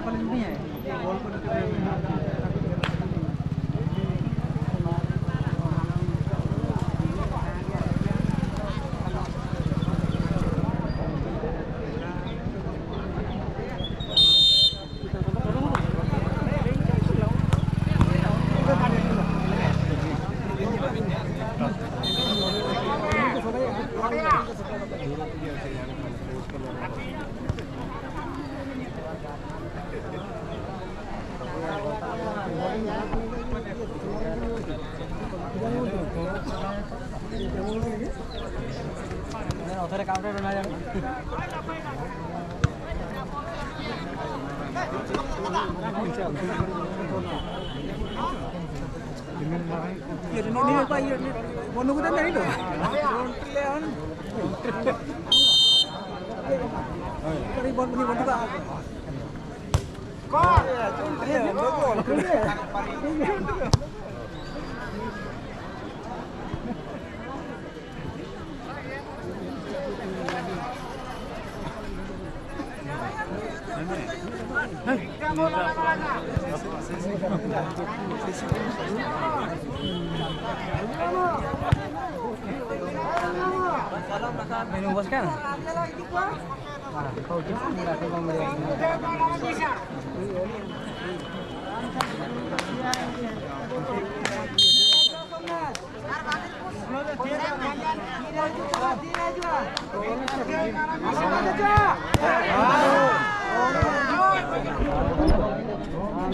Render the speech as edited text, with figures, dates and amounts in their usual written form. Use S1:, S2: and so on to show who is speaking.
S1: paling ini ya, walaupun itu udah counter udah yang ini apa ini mau nunggu dan itu Leon ribon juga kok minum bos kan? Kau cuma nggak mau membeli. Dia